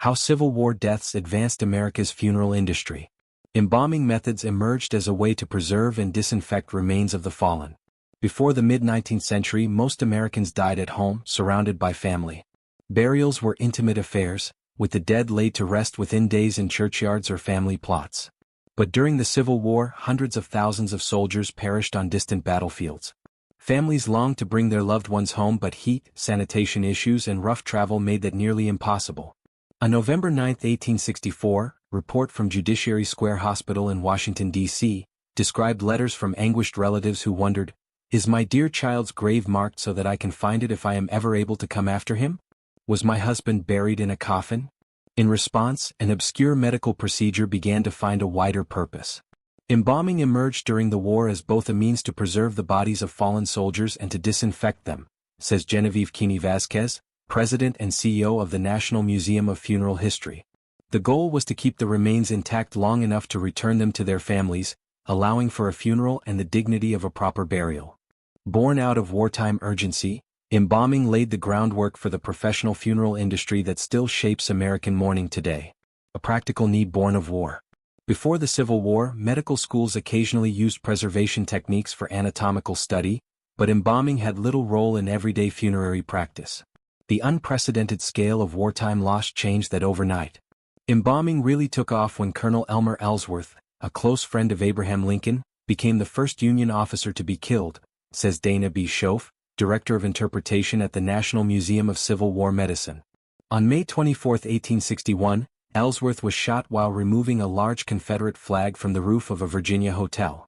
How Civil War deaths advanced America's funeral industry. Embalming methods emerged as a way to preserve and disinfect remains of the fallen. Before the mid-19th century, most Americans died at home, surrounded by family. Burials were intimate affairs, with the dead laid to rest within days in churchyards or family plots. But during the Civil War, hundreds of thousands of soldiers perished on distant battlefields. Families longed to bring their loved ones home, but heat, sanitation issues, and rough travel made that nearly impossible. A November 9, 1864, report from Judiciary Square Hospital in Washington, D.C., described letters from anguished relatives who wondered, "Is my dear child's grave marked so that I can find it if I am ever able to come after him? Was my husband buried in a coffin?" In response, an obscure medical procedure began to find a wider purpose. Embalming emerged during the war as both a means to preserve the bodies of fallen soldiers and to disinfect them, says Genevieve Keeney-Vazquez, President and CEO of the National Museum of Funeral History. The goal was to keep the remains intact long enough to return them to their families, allowing for a funeral and the dignity of a proper burial. Born out of wartime urgency, embalming laid the groundwork for the professional funeral industry that still shapes American mourning today. A practical need born of war. Before the Civil War, medical schools occasionally used preservation techniques for anatomical study, but embalming had little role in everyday funerary practice. The unprecedented scale of wartime loss changed that overnight. Embalming really took off when Colonel Elmer Ellsworth, a close friend of Abraham Lincoln, became the first Union officer to be killed, says Dana B. Schoaf, Director of Interpretation at the National Museum of Civil War Medicine. On May 24, 1861, Ellsworth was shot while removing a large Confederate flag from the roof of a Virginia hotel.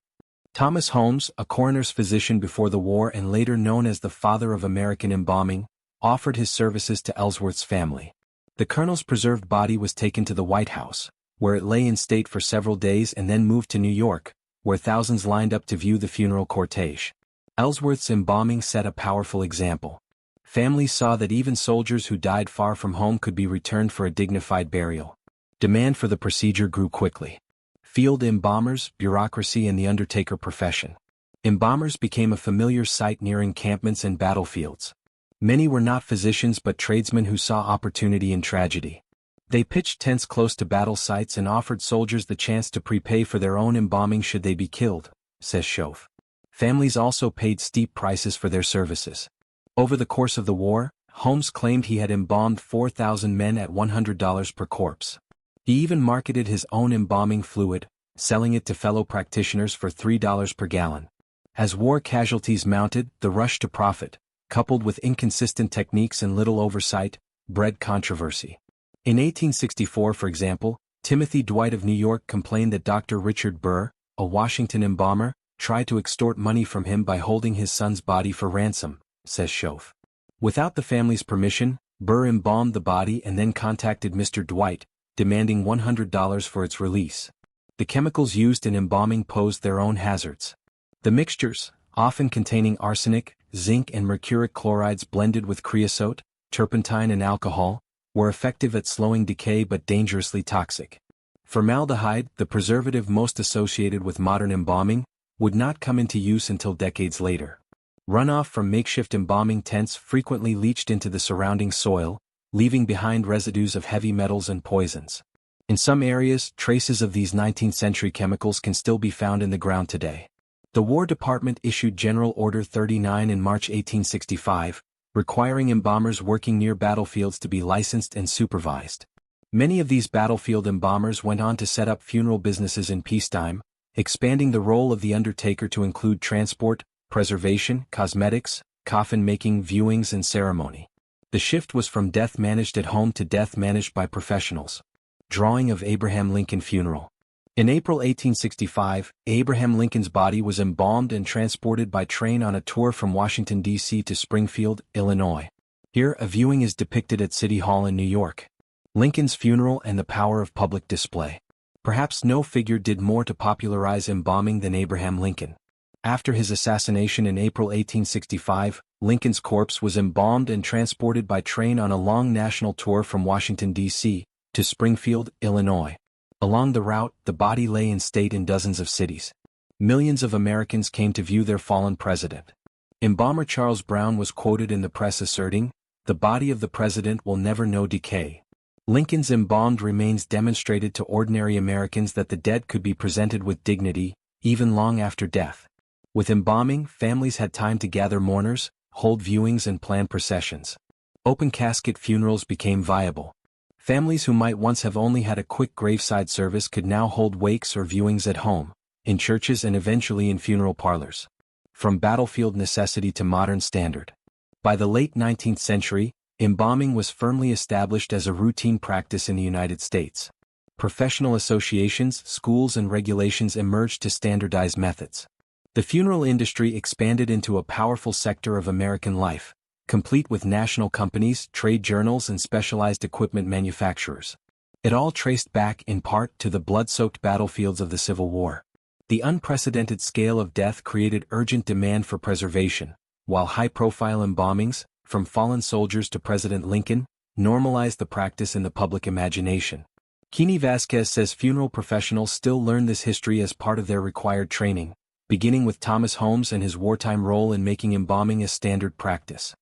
Thomas Holmes, a coroner's physician before the war and later known as the father of American embalming, offered his services to Ellsworth's family. The colonel's preserved body was taken to the White House, where it lay in state for several days, and then moved to New York, where thousands lined up to view the funeral cortege. Ellsworth's embalming set a powerful example. Families saw that even soldiers who died far from home could be returned for a dignified burial. Demand for the procedure grew quickly. Field embalmers, bureaucracy, and the undertaker profession. Embalmers became a familiar sight near encampments and battlefields. Many were not physicians but tradesmen who saw opportunity in tragedy. They pitched tents close to battle sites and offered soldiers the chance to prepay for their own embalming should they be killed, says Schoaf. Families also paid steep prices for their services. Over the course of the war, Holmes claimed he had embalmed 4,000 men at $100 per corpse. He even marketed his own embalming fluid, selling it to fellow practitioners for $3 per gallon. As war casualties mounted, the rush to profit, coupled with inconsistent techniques and little oversight, bred controversy. In 1864, for example, Timothy Dwight of New York complained that Dr. Richard Burr, a Washington embalmer, tried to extort money from him by holding his son's body for ransom, says Schoaf. Without the family's permission, Burr embalmed the body and then contacted Mr. Dwight, demanding $100 for its release. The chemicals used in embalming posed their own hazards. The mixtures, often containing arsenic, zinc, and mercuric chlorides blended with creosote, turpentine, and alcohol, were effective at slowing decay but dangerously toxic. Formaldehyde, the preservative most associated with modern embalming, would not come into use until decades later. Runoff from makeshift embalming tents frequently leached into the surrounding soil, leaving behind residues of heavy metals and poisons. In some areas, traces of these 19th-century chemicals can still be found in the ground today. The War Department issued General Order 39 in March 1865, requiring embalmers working near battlefields to be licensed and supervised. Many of these battlefield embalmers went on to set up funeral businesses in peacetime, expanding the role of the undertaker to include transport, preservation, cosmetics, coffin-making, viewings, and ceremony. The shift was from death managed at home to death managed by professionals. Drawing of Abraham Lincoln funeral. In April 1865, Abraham Lincoln's body was embalmed and transported by train on a tour from Washington, D.C. to Springfield, Illinois. Here, a viewing is depicted at City Hall in New York. Lincoln's funeral and the power of public display. Perhaps no figure did more to popularize embalming than Abraham Lincoln. After his assassination in April 1865, Lincoln's corpse was embalmed and transported by train on a long national tour from Washington, D.C. to Springfield, Illinois. Along the route, the body lay in state in dozens of cities. Millions of Americans came to view their fallen president. Embalmer Charles Brown was quoted in the press asserting, "The body of the president will never know decay." Lincoln's embalmed remains demonstrated to ordinary Americans that the dead could be presented with dignity, even long after death. With embalming, families had time to gather mourners, hold viewings and plan processions. Open casket funerals became viable. Families who might once have only had a quick graveside service could now hold wakes or viewings at home, in churches and eventually in funeral parlors. From battlefield necessity to modern standard. By the late 19th century, embalming was firmly established as a routine practice in the United States. Professional associations, schools and regulations emerged to standardize methods. The funeral industry expanded into a powerful sector of American life, complete with national companies, trade journals and specialized equipment manufacturers. It all traced back, in part, to the blood-soaked battlefields of the Civil War. The unprecedented scale of death created urgent demand for preservation, while high-profile embalmings, from fallen soldiers to President Lincoln, normalized the practice in the public imagination. Keeney-Vazquez says funeral professionals still learn this history as part of their required training, beginning with Thomas Holmes and his wartime role in making embalming a standard practice.